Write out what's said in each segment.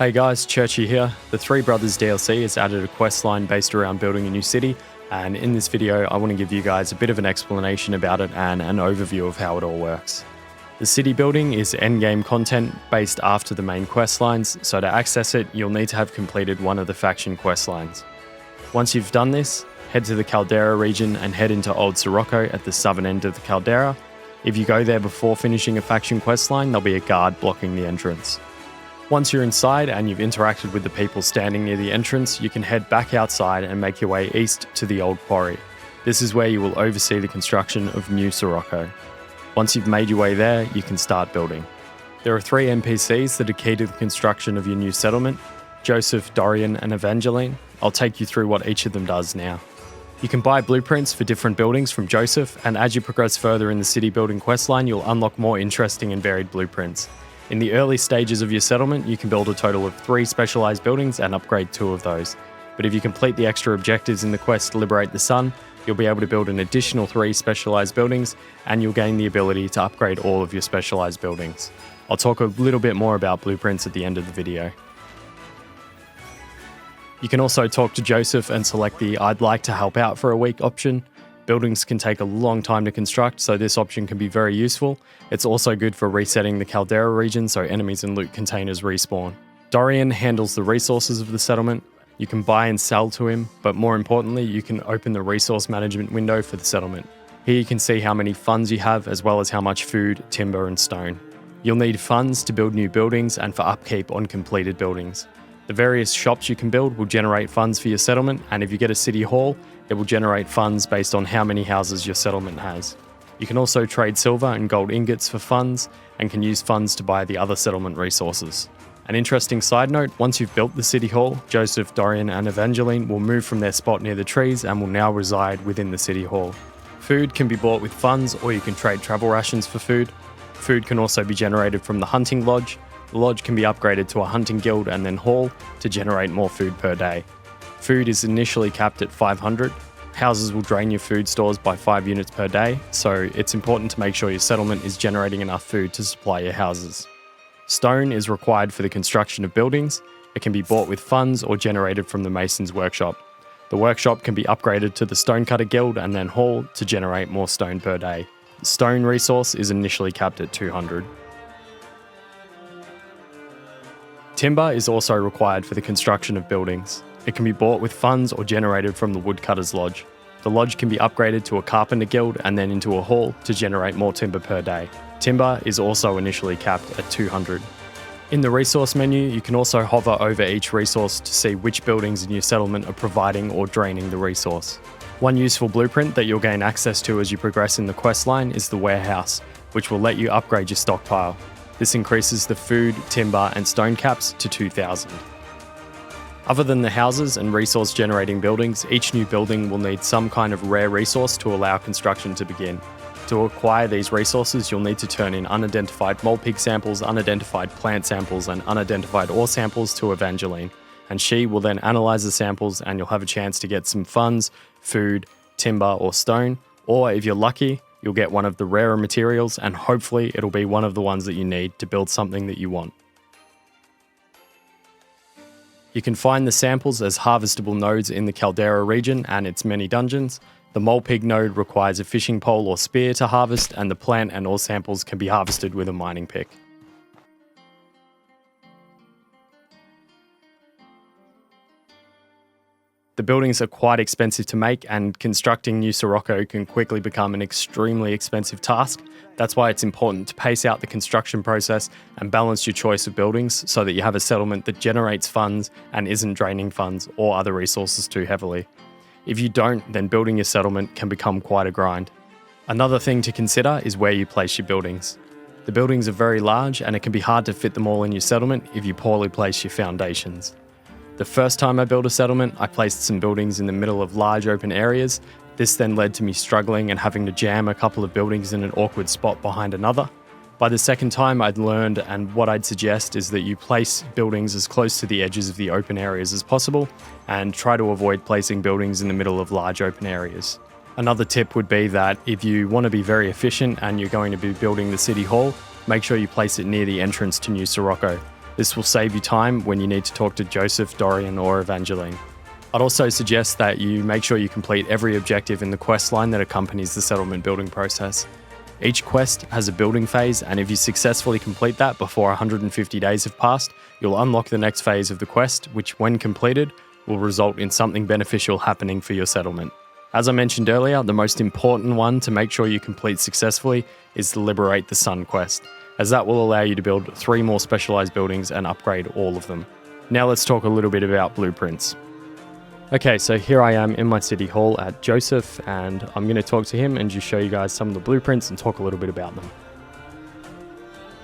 Hey guys, Churchy here. The Three Brothers DLC has added a quest line based around building a new city, and in this video I want to give you guys a bit of an explanation about it and an overview of how it all works. The city building is endgame content based after the main quest lines, so to access it you'll need to have completed one of the faction quest lines. Once you've done this, head to the Caldera region and head into Old Sirocco at the southern end of the Caldera. If you go there before finishing a faction quest line, there'll be a guard blocking the entrance. Once you're inside and you've interacted with the people standing near the entrance, you can head back outside and make your way east to the old quarry. This is where you will oversee the construction of New Sirocco. Once you've made your way there, you can start building. There are 3 NPCs that are key to the construction of your new settlement: Joseph, Dorian and Evangeline. I'll take you through what each of them does now. You can buy blueprints for different buildings from Joseph, and as you progress further in the city building questline, you'll unlock more interesting and varied blueprints. In the early stages of your settlement, you can build a total of 3 specialised buildings and upgrade 2 of those. But if you complete the extra objectives in the quest Liberate the Sun, you'll be able to build an additional 3 specialised buildings, and you'll gain the ability to upgrade all of your specialised buildings. I'll talk a little bit more about blueprints at the end of the video. You can also talk to Joseph and select the I'd like to help out for a week option. Buildings can take a long time to construct, so this option can be very useful. It's also good for resetting the Caldera region so enemies and loot containers respawn. Dorian handles the resources of the settlement. You can buy and sell to him, but more importantly, you can open the resource management window for the settlement. Here you can see how many funds you have, as well as how much food, timber and stone. You'll need funds to build new buildings and for upkeep on completed buildings. The various shops you can build will generate funds for your settlement, and if you get a city hall, it will generate funds based on how many houses your settlement has. You can also trade silver and gold ingots for funds, and can use funds to buy the other settlement resources. An interesting side note, once you've built the city hall, Joseph, Dorian and Evangeline will move from their spot near the trees and will now reside within the city hall. Food can be bought with funds, or you can trade travel rations for food. Food can also be generated from the hunting lodge. The lodge can be upgraded to a hunting guild and then hall to generate more food per day. Food is initially capped at 500. Houses will drain your food stores by 5 units per day, so it's important to make sure your settlement is generating enough food to supply your houses. Stone is required for the construction of buildings. It can be bought with funds or generated from the mason's workshop. The workshop can be upgraded to the stonecutter guild and then hall to generate more stone per day. The stone resource is initially capped at 200. Timber is also required for the construction of buildings. It can be bought with funds or generated from the woodcutter's lodge. The lodge can be upgraded to a carpenter guild and then into a hall to generate more timber per day. Timber is also initially capped at 200. In the resource menu, you can also hover over each resource to see which buildings in your settlement are providing or draining the resource. One useful blueprint that you'll gain access to as you progress in the quest line is the warehouse, which will let you upgrade your stockpile. This increases the food, timber and stone caps to 2,000. Other than the houses and resource generating buildings, each new building will need some kind of rare resource to allow construction to begin. To acquire these resources, you'll need to turn in unidentified mole pig samples, unidentified plant samples and unidentified ore samples to Evangeline, and she will then analyse the samples and you'll have a chance to get some funds, food, timber or stone, or if you're lucky, you'll get one of the rarer materials and hopefully it'll be one of the ones that you need to build something that you want. You can find the samples as harvestable nodes in the Caldera region and its many dungeons. The mole pig node requires a fishing pole or spear to harvest, and the plant and ore samples can be harvested with a mining pick. The buildings are quite expensive to make, and constructing New Sirocco can quickly become an extremely expensive task. That's why it's important to pace out the construction process and balance your choice of buildings so that you have a settlement that generates funds and isn't draining funds or other resources too heavily. If you don't, then building your settlement can become quite a grind. Another thing to consider is where you place your buildings. The buildings are very large and it can be hard to fit them all in your settlement if you poorly place your foundations. The first time I built a settlement, I placed some buildings in the middle of large open areas. This then led to me struggling and having to jam a couple of buildings in an awkward spot behind another. By the second time I'd learned, and what I'd suggest is that you place buildings as close to the edges of the open areas as possible and try to avoid placing buildings in the middle of large open areas. Another tip would be that if you want to be very efficient and you're going to be building the city hall, make sure you place it near the entrance to New Sirocco. This will save you time when you need to talk to Joseph, Dorian, or Evangeline. I'd also suggest that you make sure you complete every objective in the quest line that accompanies the settlement building process. Each quest has a building phase, and if you successfully complete that before 150 days have passed, you'll unlock the next phase of the quest, which when completed, will result in something beneficial happening for your settlement. As I mentioned earlier, the most important one to make sure you complete successfully is to liberate the Sun quest, as that will allow you to build 3 more specialized buildings and upgrade all of them. Now let's talk a little bit about blueprints. Okay, so here I am in my city hall at Joseph, and I'm going to talk to him and just show you guys some of the blueprints and talk a little bit about them.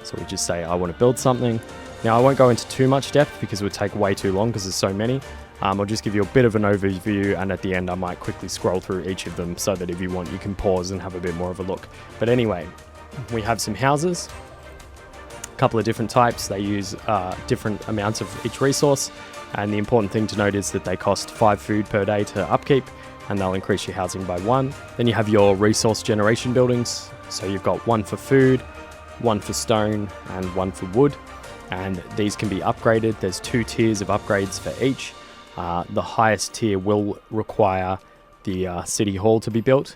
So we just say I want to build something. Now I won't go into too much depth because it would take way too long because there's so many. I'll just give you a bit of an overview, and at the end I might quickly scroll through each of them so that if you want you can pause and have a bit more of a look. But anyway, we have some houses, a couple of different types. They use different amounts of each resource. And the important thing to note is that they cost 5 food per day to upkeep, and they'll increase your housing by 1. Then you have your resource generation buildings. So you've got 1 for food, 1 for stone, and 1 for wood. And these can be upgraded. There's 2 tiers of upgrades for each. The highest tier will require the city hall to be built.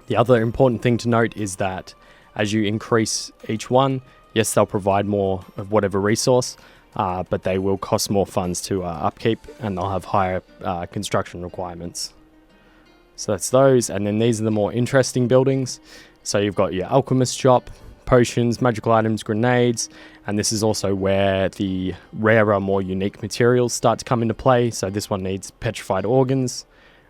The other important thing to note is that as you increase each one, yes, they'll provide more of whatever resource, but they will cost more funds to upkeep, and they'll have higher construction requirements. So that's those, and then these are the more interesting buildings. So you've got your alchemist shop, potions, magical items, grenades, and this is also where the rarer, more unique materials start to come into play. So this one needs petrified organs,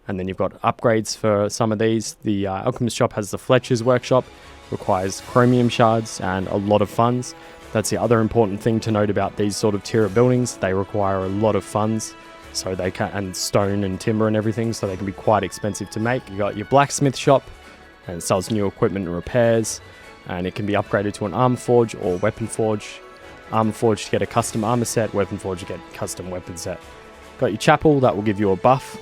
and then you've got upgrades for some of these. The alchemist shop has the Fletcher's workshop, requires chromium shards and a lot of funds. That's the other important thing to note about these sort of tier of buildings. They require a lot of funds, so they can, and stone and timber and everything, so they can be quite expensive to make. You got your blacksmith shop, and it sells new equipment and repairs, and it can be upgraded to an armor forge or weapon forge. Armor forge to get a custom armor set, weapon forge to get a custom weapon set. Got your chapel, that will give you a buff.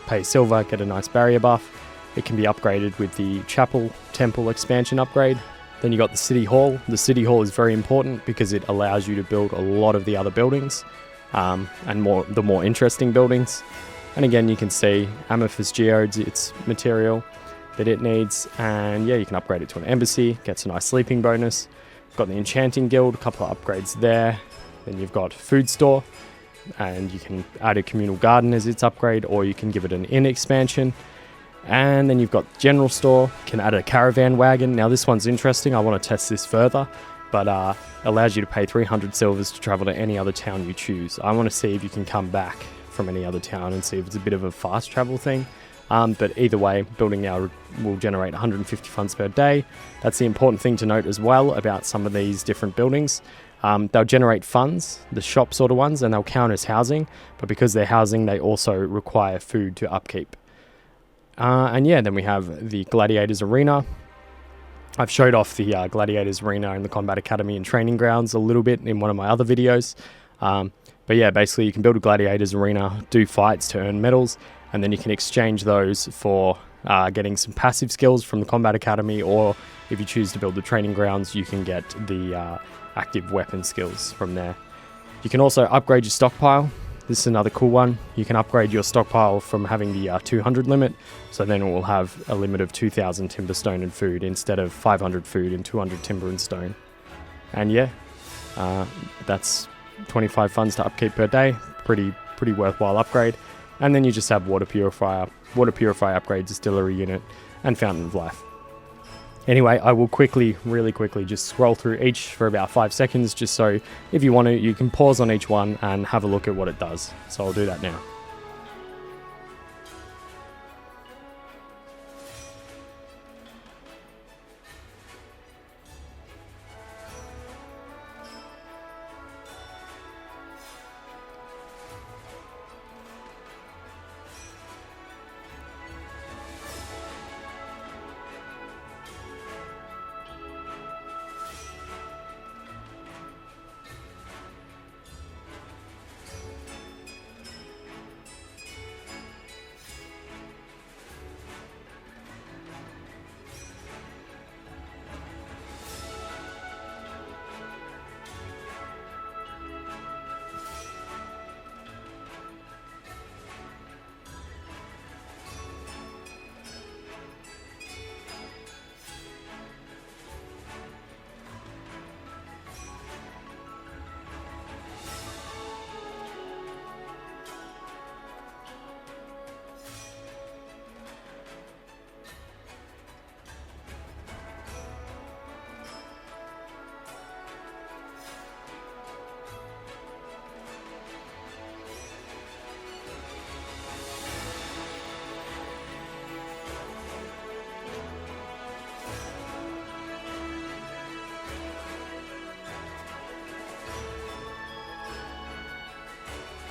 Pay silver, get a nice barrier buff. It can be upgraded with the chapel temple expansion upgrade. Then you got the city hall. The city hall is very important because it allows you to build a lot of the other buildings, and the more interesting buildings. And again, you can see amethyst geodes, its material that it needs, and yeah, you can upgrade it to an embassy, gets a nice sleeping bonus. Got the enchanting guild, a couple of upgrades there. Then you've got food store, and you can add a communal garden as its upgrade, or you can give it an inn expansion. And then you've got general store, can add a caravan wagon. Now this one's interesting, I want to test this further, but allows you to pay 300 silvers to travel to any other town you choose. I want to see if you can come back from any other town and see if it's a bit of a fast travel thing. But either way, building now will generate 150 funds per day. That's the important thing to note as well about some of these different buildings. They'll generate funds, the shop sort of ones, and they'll count as housing, but because they're housing, they also require food to upkeep. And yeah, then we have the Gladiators Arena. I've showed off the Gladiators Arena in the Combat Academy and Training Grounds a little bit in one of my other videos. But yeah, basically you can build a Gladiators Arena, do fights to earn medals, and then you can exchange those for getting some passive skills from the Combat Academy, or if you choose to build the Training Grounds, you can get the active weapon skills from there. You can also upgrade your stockpile. This is another cool one. You can upgrade your stockpile from having the 200 limit, so then it will have a limit of 2,000 timber, stone and food instead of 500 food and 200 timber and stone. And yeah, that's 25 funds to upkeep per day. Pretty worthwhile upgrade. And then you just have water purifier upgrade, distillery unit, and fountain of life. Anyway, I will really quickly just scroll through each for about 5 seconds, just so if you want to, you can pause on each one and have a look at what it does. So I'll do that now.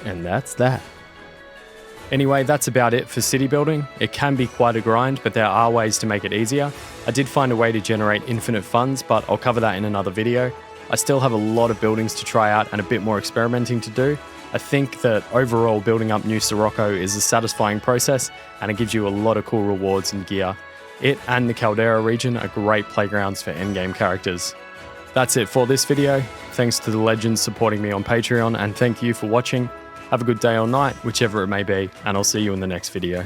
And that's that. Anyway, that's about it for city building. It can be quite a grind, but there are ways to make it easier. I did find a way to generate infinite funds, but I'll cover that in another video. I still have a lot of buildings to try out and a bit more experimenting to do. I think that overall building up New Sirocco is a satisfying process and it gives you a lot of cool rewards and gear. It and the Caldera region are great playgrounds for endgame characters. That's it for this video. Thanks to the legends supporting me on Patreon, and thank you for watching. Have a good day or night, whichever it may be, and I'll see you in the next video.